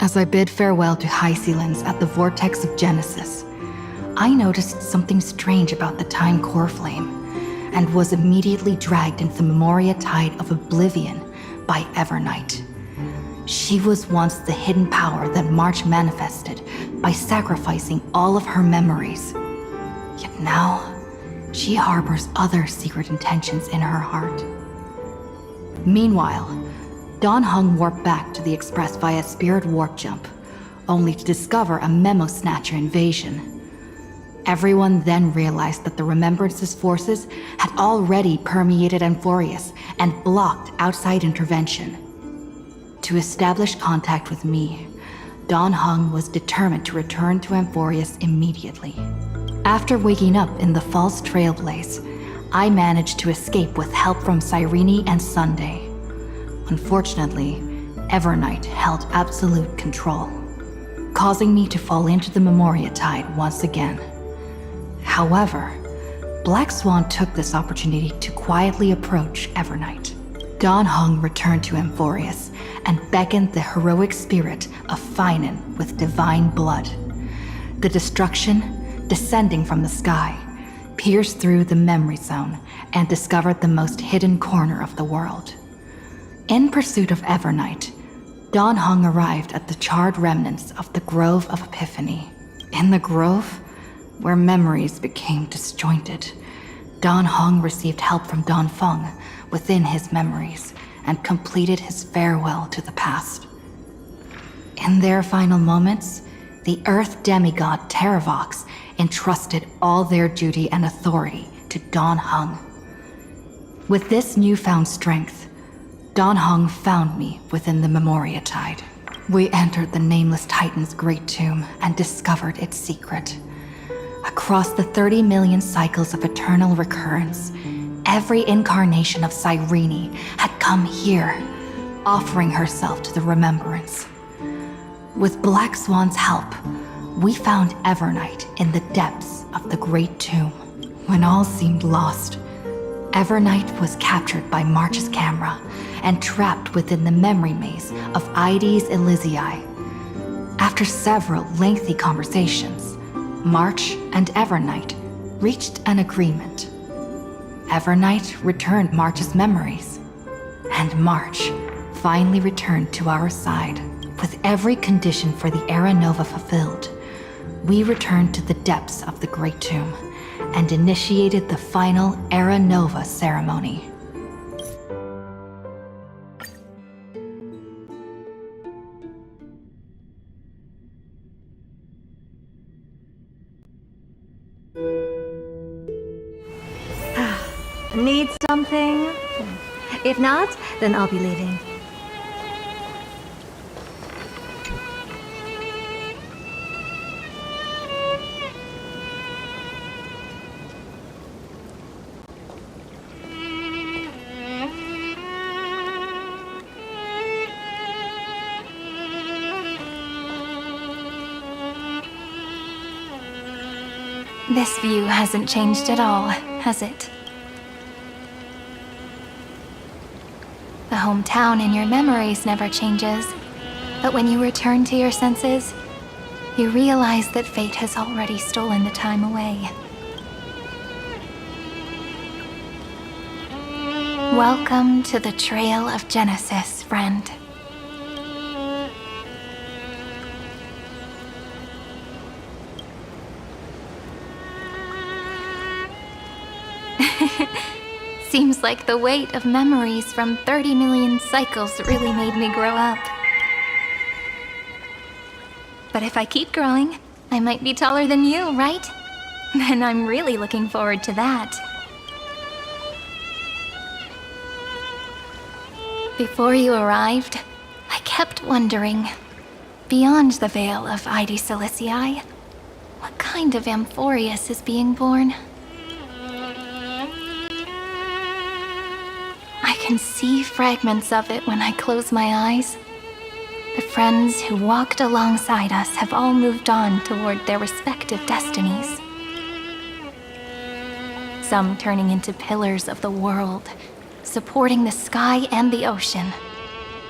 As I bid farewell to High Sealands at the vortex of Genesis, I noticed something strange about the time core flame, and was immediately dragged into the Memoria Tide of Oblivion by Evernight. She was once the hidden power that March manifested by sacrificing all of her memories. Yet now, she harbors other secret intentions in her heart. Meanwhile, Dan Heng warped back to the Express via spirit warp jump, only to discover a memo snatcher invasion. Everyone then realized that the Remembrance's forces had already permeated Amphoreus and blocked outside intervention. To establish contact with me, Dan Heng was determined to return to Amphoreus immediately. After waking up in the false Trailblaze, I managed to escape with help from Cyrene and Sunday. Unfortunately, Evernight held absolute control, causing me to fall into the Memoria Tide once again. However, Black Swan took this opportunity to quietly approach Evernight. Dan Heng returned to Amphoreus and beckoned the heroic spirit of Finan with divine blood. The destruction, descending from the sky, pierced through the memory zone and discovered the most hidden corner of the world. In pursuit of Evernight, Dan Heng arrived at the charred remnants of the Grove of Epiphany. In the grove, where memories became disjointed, Dan Heng received help from Dan Feng within his memories and completed his farewell to the past. In their final moments, the Earth demigod Terravox entrusted all their duty and authority to Dan Heng. With this newfound strength, Dan Heng found me within the Memoria Tide. We entered the Nameless Titan's great tomb and discovered its secret. Across the 30 million cycles of eternal recurrence, every incarnation of Cyrene had come here, offering herself to the Remembrance. With Black Swan's help, we found Evernight in the depths of the Great Tomb. When all seemed lost, Evernight was captured by March's camera and trapped within the memory maze of Ides Elysiae. After several lengthy conversations, March and Evernight reached an agreement. Evernight returned March's memories, and March finally returned to our side. With every condition for the Era Nova fulfilled, we returned to the depths of the Great Tomb and initiated the final Era Nova ceremony. Need something? If not, then I'll be leaving. This view hasn't changed at all, has it? The hometown in your memories never changes, but when you return to your senses, you realize that fate has already stolen the time away. Welcome to the Trail of Genesis, friend. Seems like the weight of memories from 30 million cycles really made me grow up. But if I keep growing, I might be taller than you, right? Then I'm really looking forward to that. Before you arrived, I kept wondering, beyond the veil of Ides Elysiae, what kind of Amphoreus is being born? I can see fragments of it when I close my eyes. The friends who walked alongside us have all moved on toward their respective destinies. Some turning into pillars of the world, supporting the sky and the ocean.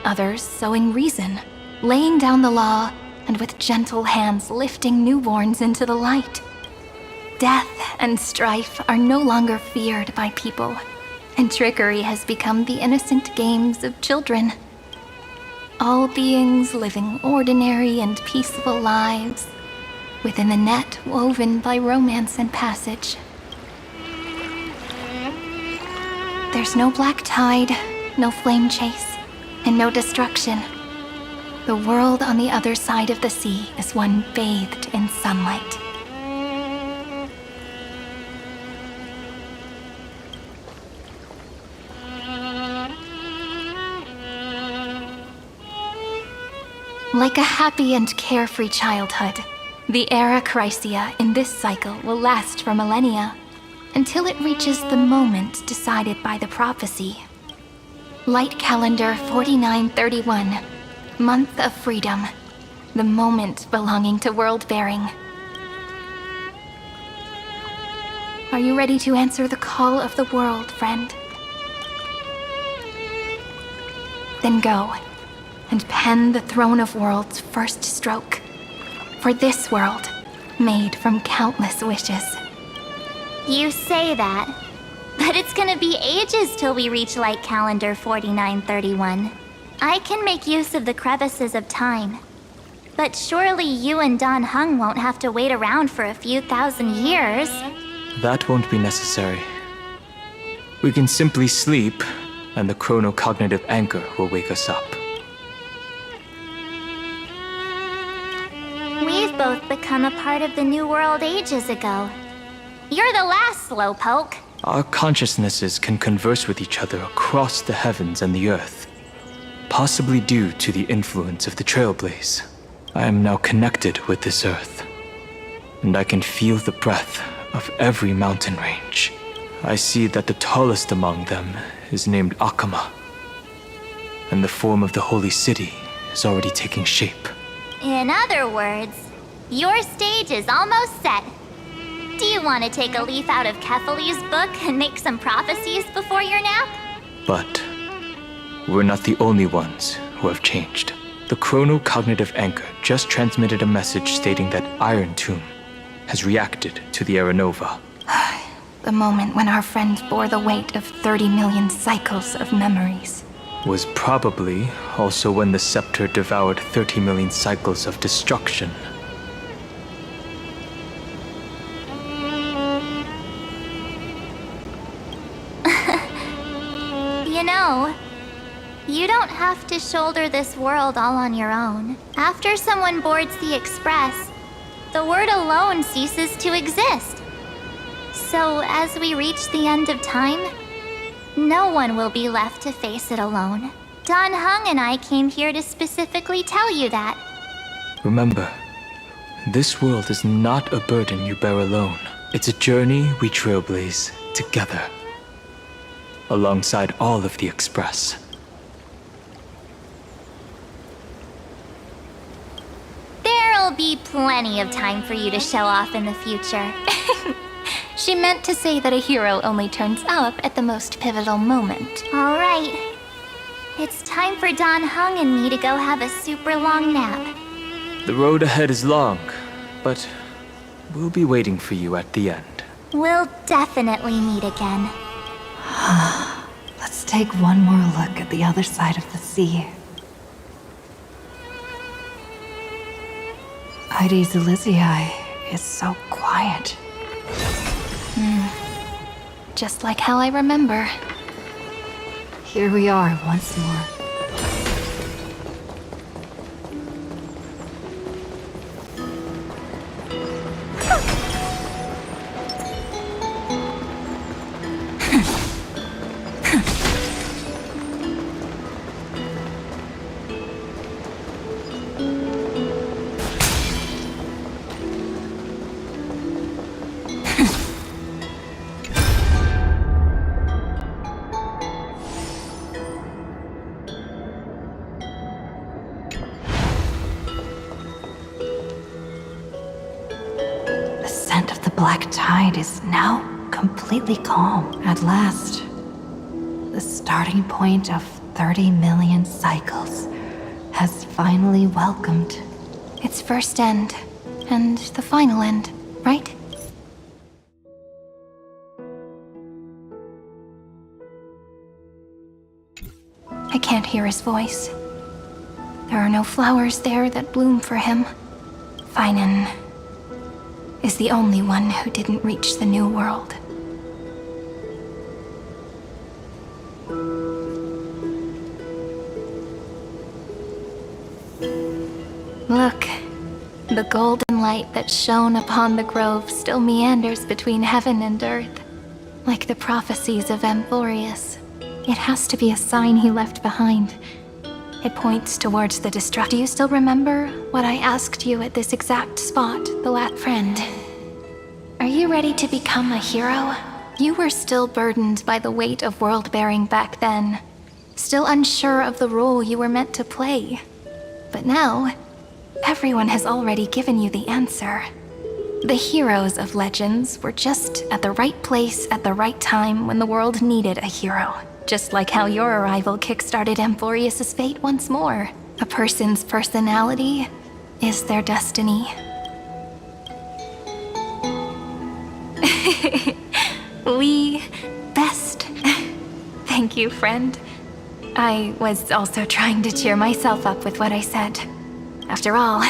Others sowing reason, laying down the law and with gentle hands lifting newborns into the light. Death and strife are no longer feared by people, and trickery has become the innocent games of children. All beings living ordinary and peaceful lives within the net woven by romance and passage. There's no black tide, no flame chase, and no destruction. The world on the other side of the sea is one bathed in sunlight. Like a happy and carefree childhood, the era Chrysia in this cycle will last for millennia, until it reaches the moment decided by the prophecy. Light calendar 4931, month of freedom, the moment belonging to world-bearing. Are you ready to answer the call of the world, friend? Then go, and pen the Throne of Worlds' first stroke. For this world, made from countless wishes. You say that, but it's gonna be ages till we reach light calendar 4931. I can make use of the crevices of time. But surely you and Dan Heng won't have to wait around for a few thousand years. That won't be necessary. We can simply sleep, and the chronocognitive anchor will wake us up. We've both become a part of the New World ages ago. You're the last slowpoke. Our consciousnesses can converse with each other across the heavens and the earth, possibly due to the influence of the Trailblaze. I am now connected with this earth, and I can feel the breath of every mountain range. I see that the tallest among them is named Akama, and the form of the holy city is already taking shape. In other words, your stage is almost set. Do you want to take a leaf out of Kefali's book and make some prophecies before your nap? But we're not the only ones who have changed. The chronocognitive anchor just transmitted a message stating that Iron Tomb has reacted to the Aeronova. The moment when our friend bore the weight of 30 million cycles of memories. Was probably also when the scepter devoured 30 million cycles of destruction. You know, you don't have to shoulder this world all on your own. After someone boards the Express, the word alone ceases to exist. So as we reach the end of time, no one will be left to face it alone. Dan Heng and I came here to specifically tell you that. Remember, this world is not a burden you bear alone. It's a journey we trailblaze together, alongside all of the Express. There'll be plenty of time for you to show off in the future. She meant to say that a hero only turns up at the most pivotal moment. All right. It's time for Dan Heng and me to go have a super long nap. The road ahead is long, but we'll be waiting for you at the end. We'll definitely meet again. Let's take one more look at the other side of the sea. Heidi's Elysiae is so quiet. Just like how I remember. Here we are once more. Black tide is now completely calm. At last, the starting point of 30 million cycles has finally welcomed. Its first end, and the final end, right? I can't hear his voice. There are no flowers there that bloom for him. Finan is the only one who didn't reach the new world. Look, the golden light that shone upon the grove still meanders between heaven and earth, like the prophecies of Amphoreus. It has to be a sign he left behind. It points towards the destruction. Do you still remember what I asked you at this exact spot, the last friend? Are you ready to become a hero? You were still burdened by the weight of world-bearing back then, still unsure of the role you were meant to play. But now, everyone has already given you the answer. The heroes of legends were just at the right place at the right time when the world needed a hero. Just like how your arrival kickstarted Amphoreus' fate once more. A person's personality is their destiny. We best. Thank you, friend. I was also trying to cheer myself up with what I said. After all,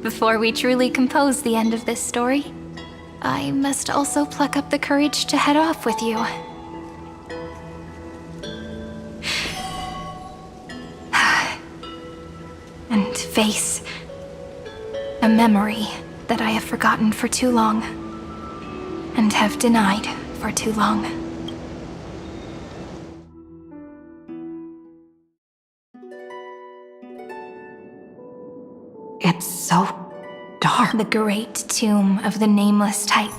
before we truly compose the end of this story, I must also pluck up the courage to head off with you. And face a memory that I have forgotten for too long, and have denied for too long. It's so dark. The great tomb of the nameless type.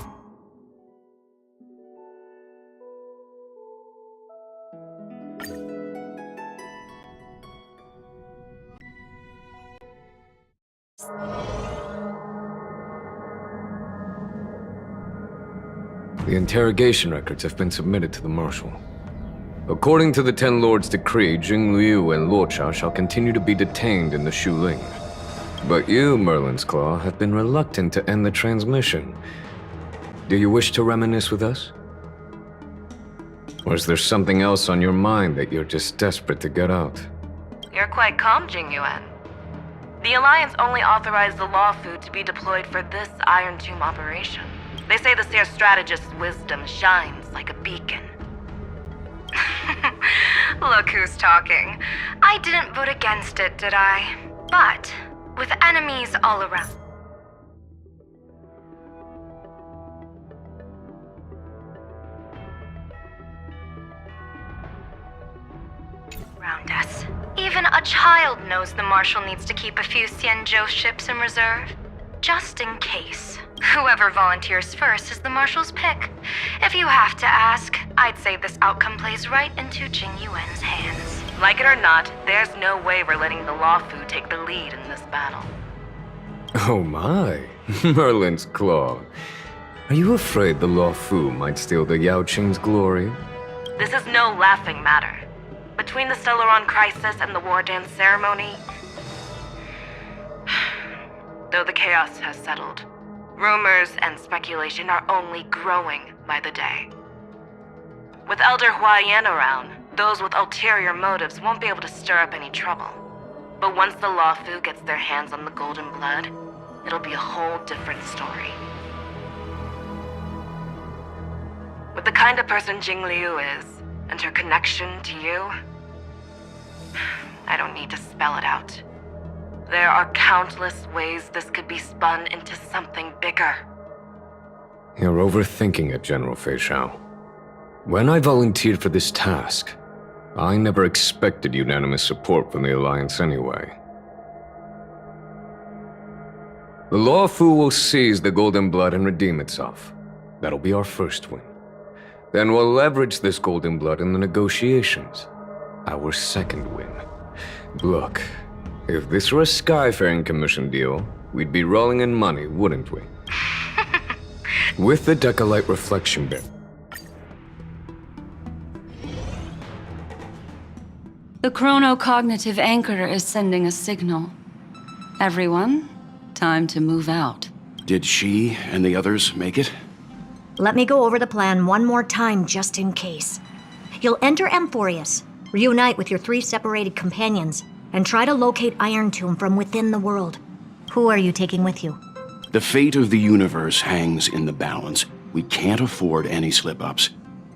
The interrogation records have been submitted to the Marshal. According to the Ten Lords' decree, Jing Liu and Luocha shall continue to be detained in the Shuling. But you, Merlin's Claw, have been reluctant to end the transmission. Do you wish to reminisce with us? Or is there something else on your mind that you're just desperate to get out? You're quite calm, Jing Yuan. The Alliance only authorized the Law Food to be deployed for this Iron Tomb operation. They say the Seer strategist's wisdom shines like a beacon. Look who's talking. I didn't vote against it, did I? But, with enemies all around us, even a child knows the Marshal needs to keep a few Xianzhou ships in reserve. Just in case. Whoever volunteers first is the Marshal's pick. If you have to ask, I'd say this outcome plays right into Jing Yuan's hands. Like it or not, there's no way we're letting the Law Food take the lead in this battle. Oh my, Merlin's Claw. Are you afraid the Law Fu might steal the Yao Qing's glory? This is no laughing matter. Between the Stellaron crisis and the War Dance ceremony, though the chaos has settled, rumors and speculation are only growing by the day. With Elder Huaiyan around, those with ulterior motives won't be able to stir up any trouble. But once the Law Fu gets their hands on the golden blood, it'll be a whole different story. With the kind of person Jing Liu is, and her connection to you, I don't need to spell it out. There are countless ways this could be spun into something bigger. You're overthinking it, General Fei Shao. When I volunteered for this task, I never expected unanimous support from the Alliance anyway. The Law Fu will seize the Golden Blood and redeem itself. That'll be our first win. Then we'll leverage this Golden Blood in the negotiations. Our second win. Look, if this were a Skyfaring Commission deal, we'd be rolling in money, wouldn't we? With the Decalite reflection bit. The chronocognitive anchor is sending a signal. Everyone, time to move out. Did she and the others make it? Let me go over the plan one more time just in case. You'll enter Amphoreus, reunite with your 3 separated companions, and try to locate Iron Tomb from within the world. Who are you taking with you? The fate of the universe hangs in the balance. We can't afford any slip-ups.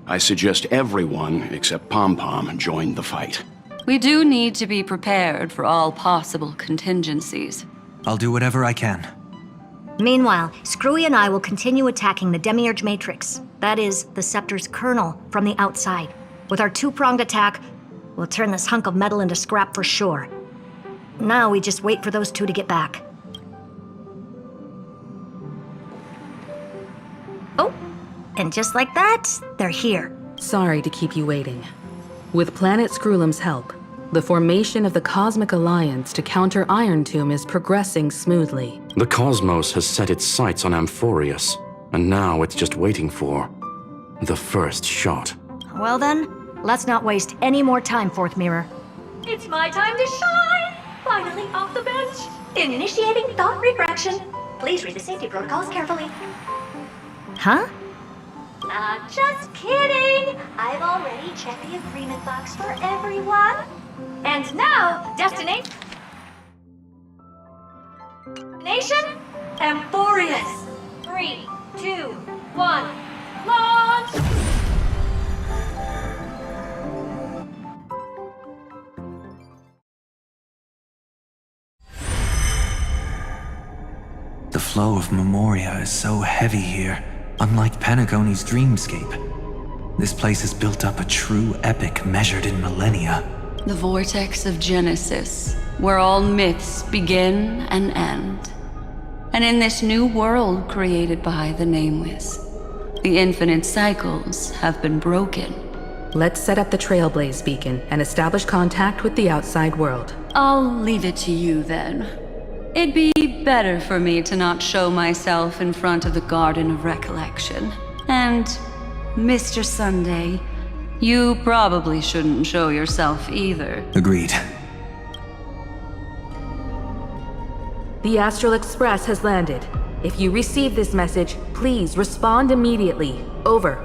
I suggest everyone, except Pom-Pom, join the fight. We do need to be prepared for all possible contingencies. I'll do whatever I can. Meanwhile, Screwy and I will continue attacking the Demiurge Matrix. That is, the Scepter's kernel, from the outside. With our 2-pronged attack, we'll turn this hunk of metal into scrap for sure. Now we just wait for those 2 to get back. Oh, and just like that, they're here. Sorry to keep you waiting. With Planet Screwlum's help, the formation of the Cosmic Alliance to counter Iron Tomb is progressing smoothly. The cosmos has set its sights on Amphoreus, and now it's just waiting for the first shot. Well then, let's not waste any more time, Fourth Mirror. It's my time to shine! Finally off the bench! Initiating thought regression. Please read the safety protocols carefully. Huh? Just kidding! I've already checked the agreement box for everyone. And now, destination... Amphoreus! 3, 2, 1, launch! The flow of Memoria is so heavy here, unlike Panagoni's dreamscape. This place has built up a true epic measured in millennia. The vortex of Genesis, where all myths begin and end. And in this new world created by the Nameless, the infinite cycles have been broken. Let's set up the Trailblaze beacon and establish contact with the outside world. I'll leave it to you then. It'd be better for me to not show myself in front of the Garden of Recollection. And, Mr. Sunday, you probably shouldn't show yourself either. Agreed. The Astral Express has landed. If you receive this message, please respond immediately. Over.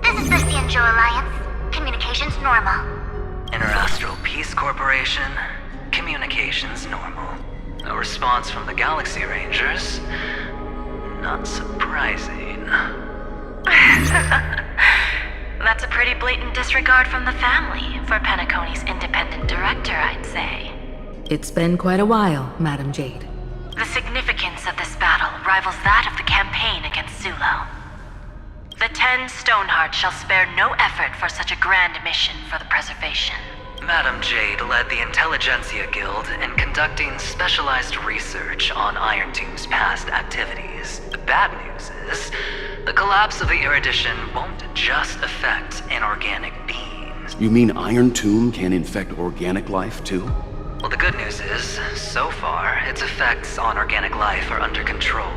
This is the Cianjo Alliance. Communications normal. Interastral Peace Corporation. Communications normal. No response from the Galaxy Rangers. Not surprising. That's a pretty blatant disregard from the family for Penacony's independent director, I'd say. It's been quite a while, Madam Jade. The significance of this battle rivals that of the campaign against Sulo. The 10 Stonehearts shall spare no effort for such a grand mission for the preservation. Madam Jade led the Intelligentsia Guild in conducting specialized research on Iron Tomb's past activities. The bad news is, the collapse of the Erudition won't just affect inorganic beings. You mean Iron Tomb can infect organic life too? Well, the good news is, so far, its effects on organic life are under control.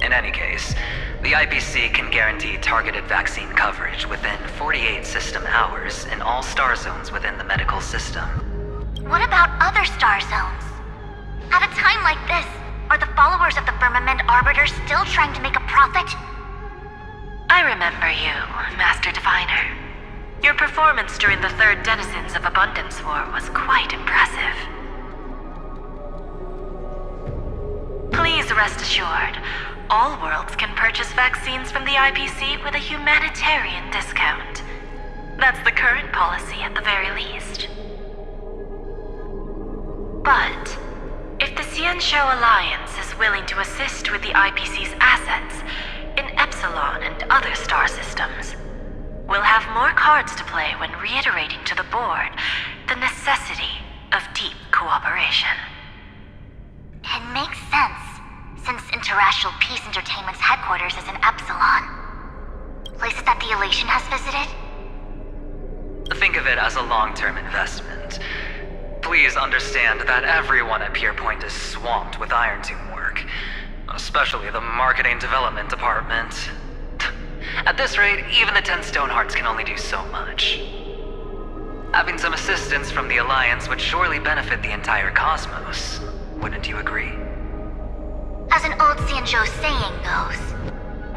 In any case, the IPC can guarantee targeted vaccine coverage within 48 system hours in all star zones within the medical system. What about other star zones? At a time like this, are the followers of the Firmament Arbiter still trying to make a profit? I remember you, Master Diviner. Your performance during the Third Denizens of Abundance War was quite impressive. Please rest assured, all worlds can purchase vaccines from the IPC with a humanitarian discount. That's the current policy at the very least. But if the Cianjo Alliance is willing to assist with the IPC's assets in Epsilon and other star systems, we'll have more cards to play when reiterating to the board the necessity of deep cooperation. It makes sense, since Interastral Peace Entertainment's headquarters is in Epsilon. Places that the Elation has visited? Think of it as a long-term investment. Please understand that everyone at Pierpoint is swamped with Iron Tomb work, especially the marketing development department. At this rate, even the 10 Stonehearts can only do so much. Having some assistance from the Alliance would surely benefit the entire cosmos. Wouldn't you agree? As an old Xianzhou saying goes,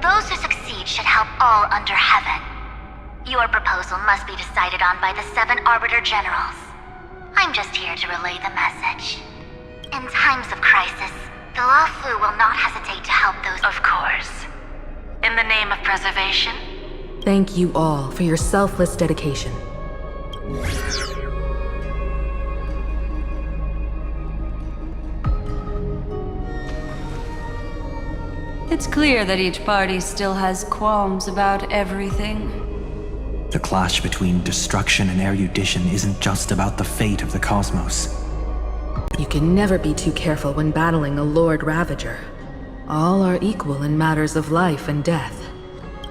those who succeed should help all under heaven. Your proposal must be decided on by the 7 Arbiter Generals. I'm just here to relay the message. In times of crisis, the Luofu will not hesitate to help those— Of course. In the name of preservation? Thank you all for your selfless dedication. It's clear that each party still has qualms about everything. The clash between destruction and erudition isn't just about the fate of the cosmos. You can never be too careful when battling a Lord Ravager. All are equal in matters of life and death.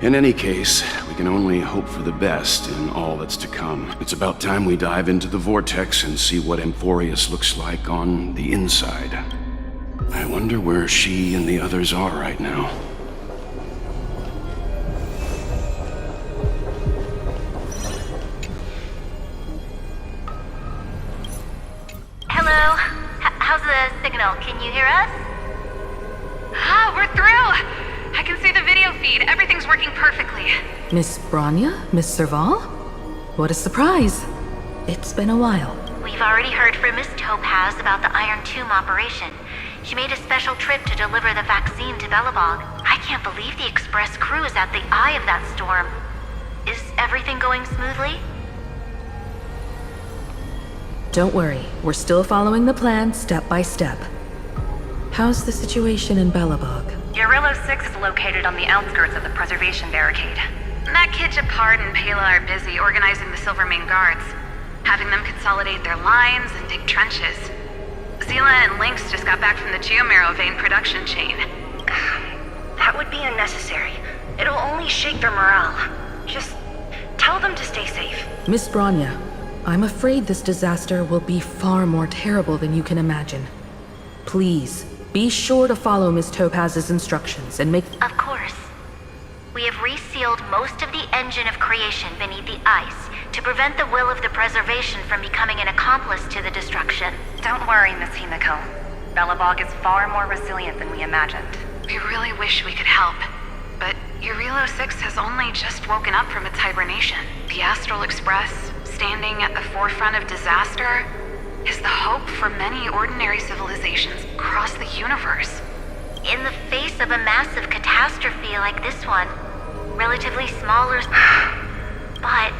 In any case, we can only hope for the best in all that's to come. It's about time we dive into the vortex and see what Amphoreus looks like on the inside. I wonder where she and the others are right now. Hello? How's the signal? Can you hear us? Ah, we're through! I can see the video feed. Everything's working perfectly. Miss Bronya? Miss Serval? What a surprise. It's been a while. We've already heard from Miss Topaz about the Iron Tomb operation. She made a special trip to deliver the vaccine to Belobog. I can't believe the Express crew is at the eye of that storm. Is everything going smoothly? Don't worry, we're still following the plan step by step. How's the situation in Belobog? Eurillo 6 is located on the outskirts of the preservation barricade. That kid Japard and Pela are busy organizing the Silvermane guards, having them consolidate their lines and dig trenches. Zila and Lynx just got back from the Geomarrow vein production chain. That would be unnecessary. It'll only shake their morale. Just tell them to stay safe. Miss Bronya, I'm afraid this disaster will be far more terrible than you can imagine. Please, be sure to follow Miss Topaz's instructions and make— Of course. We have resealed most of the engine of creation beneath the ice to prevent the will of the preservation from becoming an accomplice to the destruction. Don't worry, Miss Himiko. Belobog is far more resilient than we imagined. We really wish we could help, but Eurillo 6 has only just woken up from its hibernation. The Astral Express, standing at the forefront of disaster, is the hope for many ordinary civilizations across the universe. In the face of a massive catastrophe like this one, relatively smaller, but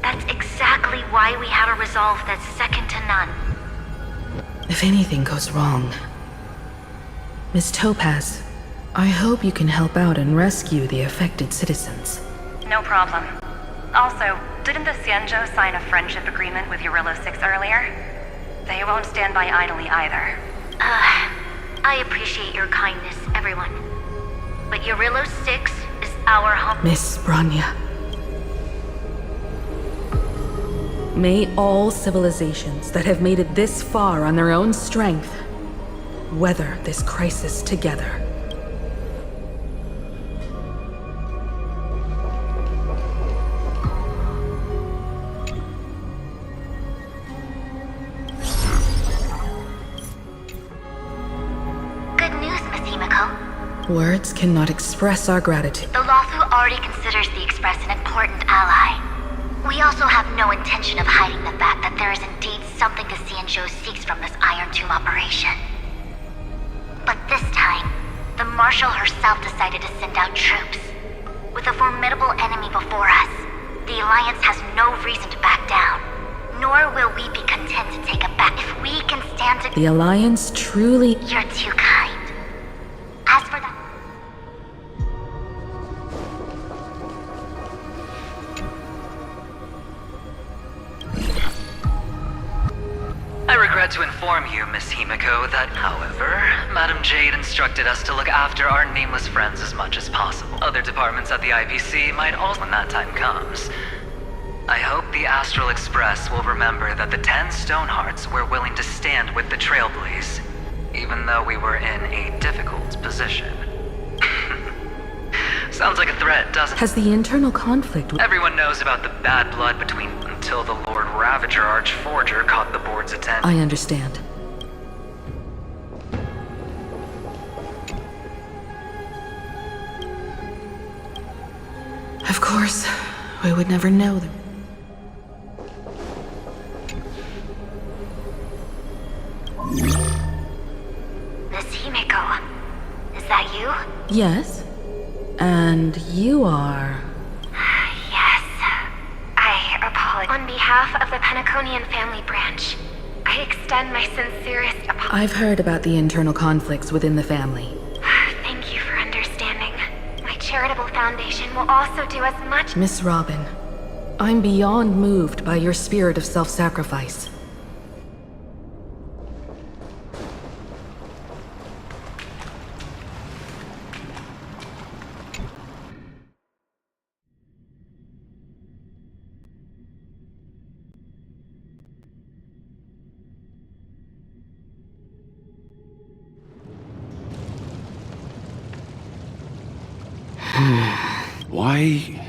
that's exactly why we have a resolve that's second to none. If anything goes wrong. Miss Topaz, I hope you can help out and rescue the affected citizens. No problem. Also, didn't the Xianzhou sign a friendship agreement with Eurillo 6 earlier? They won't stand by idly either. I appreciate your kindness, everyone. But Eurillo 6 is our home. Miss Bronya. May all civilizations that have made it this far on their own strength weather this crisis together. Good news, Miss Himiko. Words cannot express our gratitude. The Luofu already considers the Express an important ally. We also have no intention of hiding the fact that there is indeed something the Xianzhou seeks from this Iron Tomb operation. But this time, the Marshal herself decided to send out troops. With a formidable enemy before us, the Alliance has no reason to back down. Nor will we be content to take a back if we can stand together. The Alliance truly— You're too kind. As for that— I regret to inform you, Miss Himiko, that, however, Madam Jade instructed us to look after our nameless friends as much as possible. Other departments at the IPC might also when that time comes. I hope the Astral Express will remember that the 10 Stonehearts were willing to stand with the Trailblaze, even though we were in a difficult position. Sounds like a threat, doesn't it? Has the internal conflict— Everyone knows about the bad blood between until the Lord Ravager Archforger caught the board's attention. I understand. Of course, we would never know them. Miss Himiko, is that you? Yes. And you are... Yes. I apologize. On behalf of the Penaconian family branch, I extend my sincerest apologies. I've heard about the internal conflicts within the family. Thank you for understanding. My charitable foundation will also do as much... Miss Robin, I'm beyond moved by your spirit of self-sacrifice. Why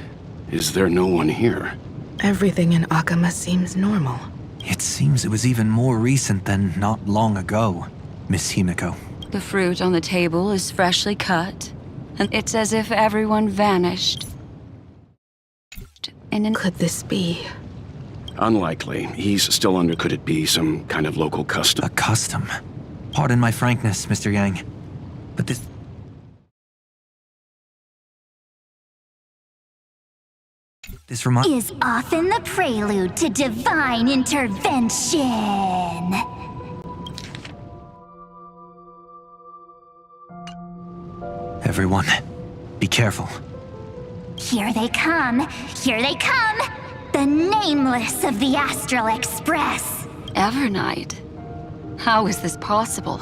is there no one here? Everything in Akama seems normal. It seems it was even more recent than not long ago, Miss Himiko. The fruit on the table is freshly cut, and it's as if everyone vanished. Could this be? Unlikely. He's still under... Could it be some kind of local custom? A custom? Pardon my frankness, Mr. Yang, but this... This reminds... Is often the prelude to divine intervention. Everyone, be careful. Here they come! Here they come! The nameless of the Astral Express! Evernight? How is this possible?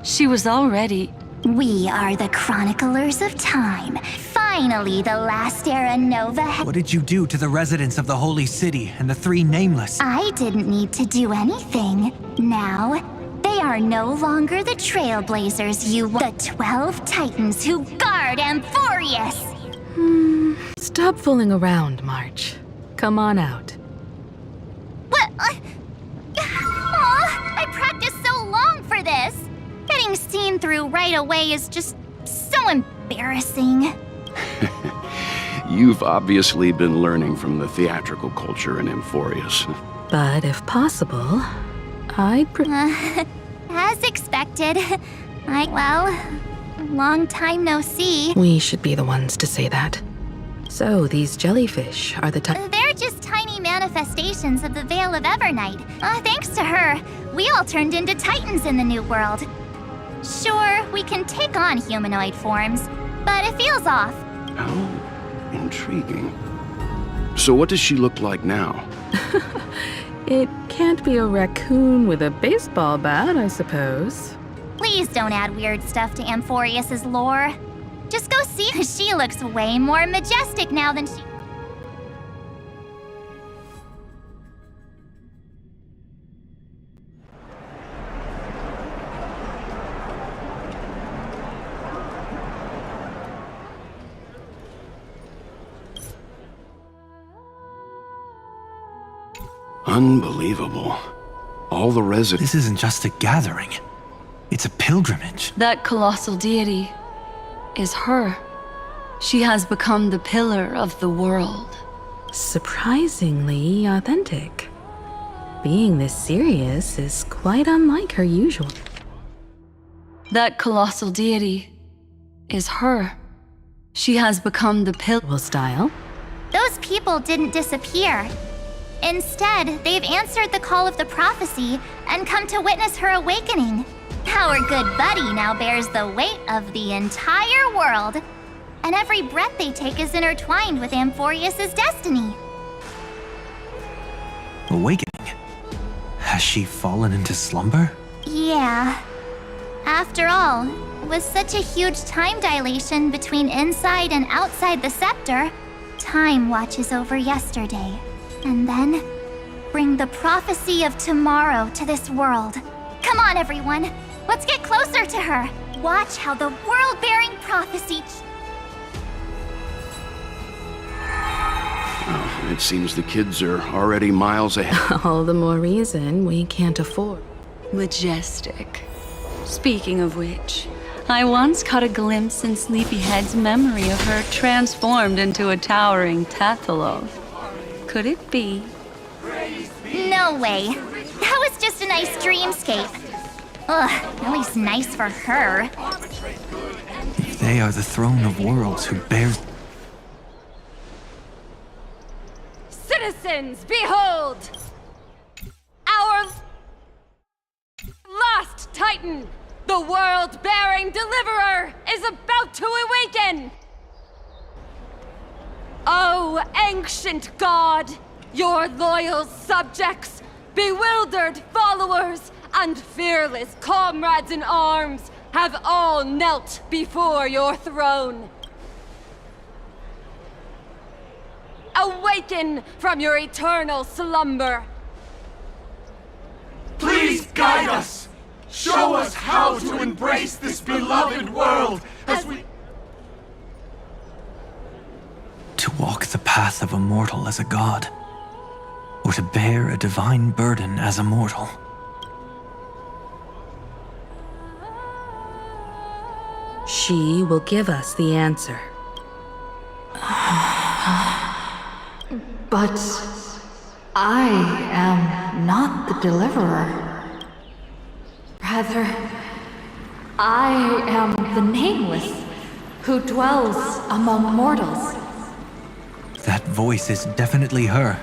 She was already... We are the Chroniclers of Time. Finally, the last era Nova What did you do to the residents of the Holy City and the three Nameless? I didn't need to do anything. Now, they are no longer the Trailblazers the 12 Titans who guard Amphoreus! Stop fooling around, March. Come on out. What? I practiced so long for this! Getting seen through right away is just so embarrassing. You've obviously been learning from the theatrical culture in Amphoreus. But if possible, I'd As expected. Long time no see. We should be the ones to say that. So, these jellyfish are the type... They're just tiny manifestations of the Veil of Evernight. Thanks to her, we all turned into Titans in the New World. Sure, we can take on humanoid forms, but it feels off. How intriguing. So what does she look like now? It can't be a raccoon with a baseball bat, I suppose. Please don't add weird stuff to Amphoreus's lore. Just go see. She looks way more majestic now than she... Unbelievable. All the residents... This isn't just a gathering. It's a pilgrimage. That colossal deity is her. She has become the pillar of the world. Surprisingly authentic. Being this serious is quite unlike her usual. That colossal deity is her. She has become the pillar style. Those people didn't disappear. Instead, they've answered the call of the prophecy and come to witness her awakening. Our good buddy now bears the weight of the entire world, and every breath they take is intertwined with Amphoreus' destiny. Awakening? Has she fallen into slumber? Yeah. After all, with such a huge time dilation between inside and outside the scepter, time watches over yesterday, and then bring the prophecy of tomorrow to this world. Come on, everyone! Let's get closer to her! Watch how the world-bearing prophecy... It seems the kids are already miles ahead. All the more reason we can't afford. Majestic. Speaking of which, I once caught a glimpse in Sleepyhead's memory of her transformed into a towering Tathalov. Could it be? No way. That was just a nice dreamscape. Ugh, at least nice for her. If they are the throne of worlds who bears... Citizens, behold! Our last Titan, the world-bearing deliverer, is about to awaken! Oh, ancient god, your loyal subjects, bewildered followers, and fearless comrades in arms have all knelt before your throne. Awaken from your eternal slumber. Please guide us! Show us how to embrace this beloved world as we... To walk the path of a mortal as a god, or to bear a divine burden as a mortal. She will give us the answer. But I am not the deliverer. Rather, I am the nameless who dwells among mortals. That voice is definitely her.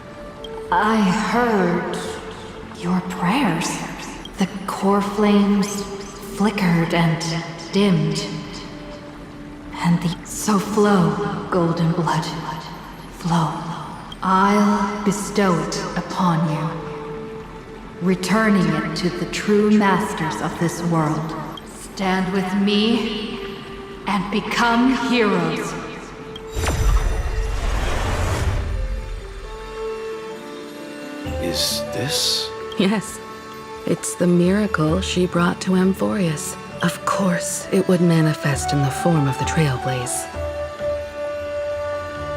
I heard your prayers. The core flames flickered and dimmed. And so flow, golden blood, flow. I'll bestow it upon you, returning it to the true masters of this world. Stand with me and become heroes. Is this? Yes. It's the miracle she brought to Amphoreus. Of course, it would manifest in the form of the Trailblaze.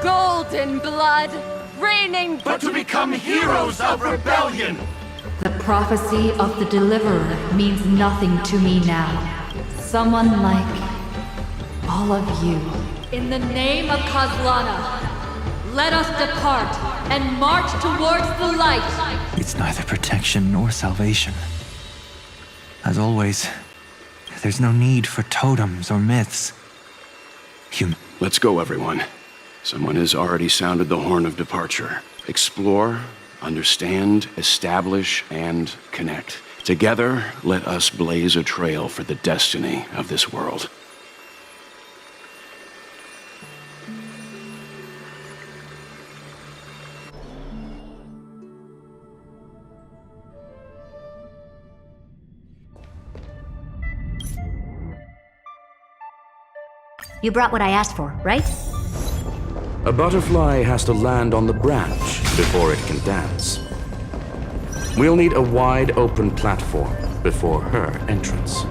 Golden blood, reigning... But to become heroes of rebellion! The prophecy of the Deliverer means nothing to me now. Someone like all of you. In the name of Kozlana, let us depart and march towards the light. It's neither protection nor salvation. As always, there's no need for totems or myths. Let's go, everyone. Someone has already sounded the horn of departure. Explore, understand, establish, and connect. Together, let us blaze a trail for the destiny of this world. You brought what I asked for, right? A butterfly has to land on the branch before it can dance. We'll need a wide open platform before her entrance.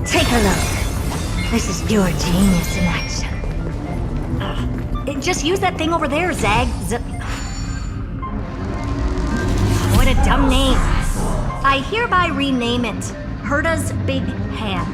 Take a look. This is pure genius in action. Just use that thing over there, Zag. What a dumb name. I hereby rename it Herda's Big Hand.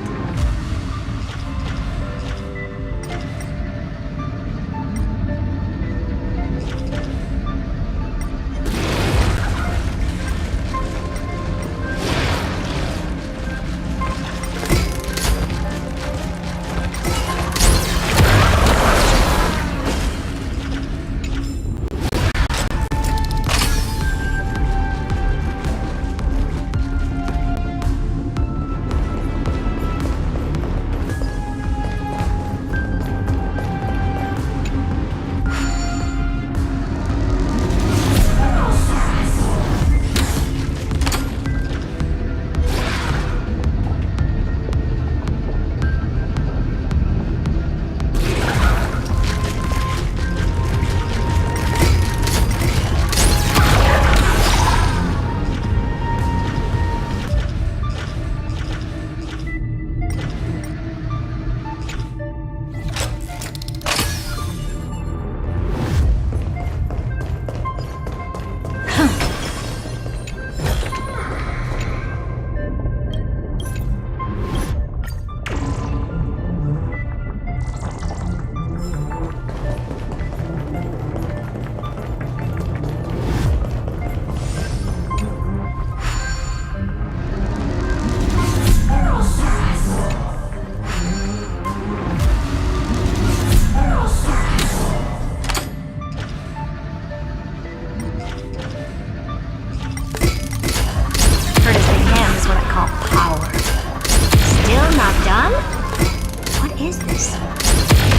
is this?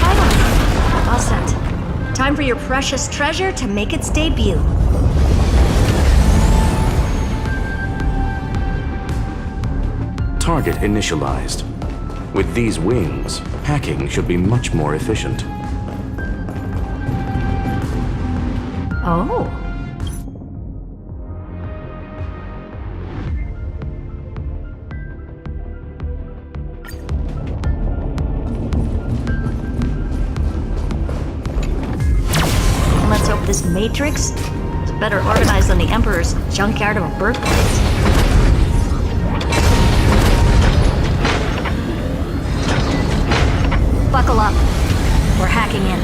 Finally! All set. Time for your precious treasure to make its debut. Target initialized. With these wings, hacking should be much more efficient. Oh. Let's hope this matrix is better organized than the Emperor's junkyard of a birthplace. Buckle up. We're hacking in.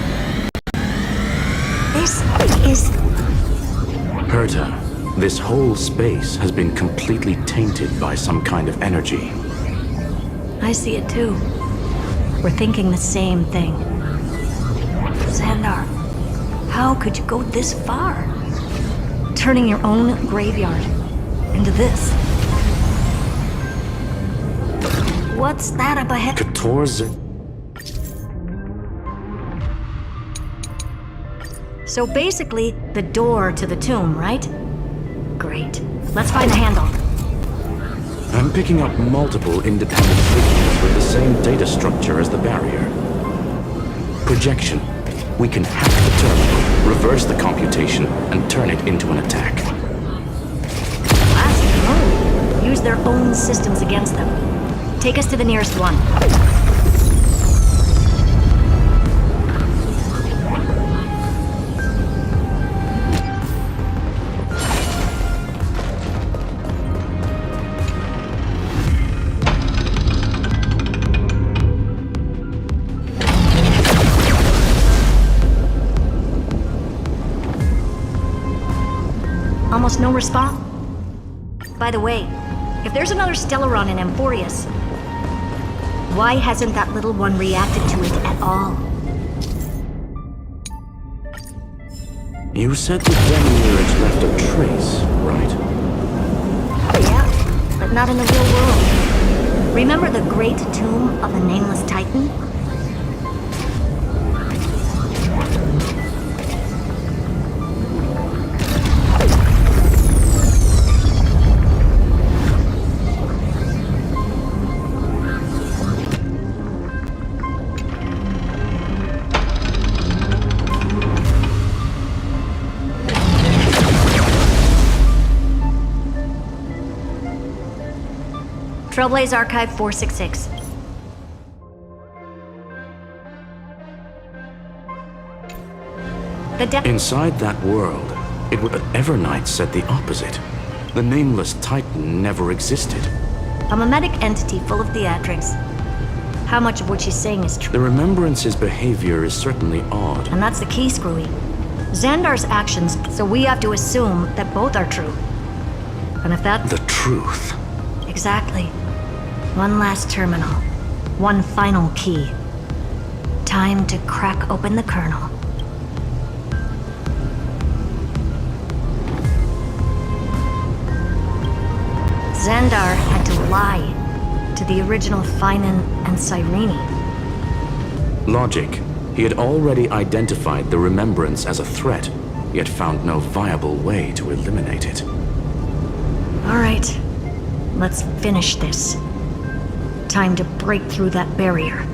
This is... Herta, this whole space has been completely tainted by some kind of energy. I see it too. We're thinking the same thing. Xandar, how could you go this far? Turning your own graveyard into this. What's that up ahead? Kator's... So basically, the door to the tomb, right? Great. Let's find the handle. I'm picking up multiple independent signals with the same data structure as the barrier. Projection. We can hack the terminal, reverse the computation, and turn it into an attack. Classic move. Use their own systems against them. Take us to the nearest one. Almost no response. By the way, if there's another Stellaron in Amphoreus, why hasn't that little one reacted to it at all? You said the demiurge left a trace, right? Yeah, but not in the real world. Remember the great tomb of the Nameless Titan? Trailblazer Archive 466. Inside that world, it would... But Evernight said the opposite. The Nameless Titan never existed. A mimetic entity full of theatrics. How much of what she's saying is true? The Remembrance's behavior is certainly odd. And that's the key, Screwy. Xandar's actions, so we have to assume that both are true. And if that... The truth. Exactly. One last terminal. One final key. Time to crack open the kernel. Xandar had to lie to the original Finan and Cyrene. Logic. He had already identified the Remembrance as a threat, yet found no viable way to eliminate it. All right. Let's finish this. Time to break through that barrier.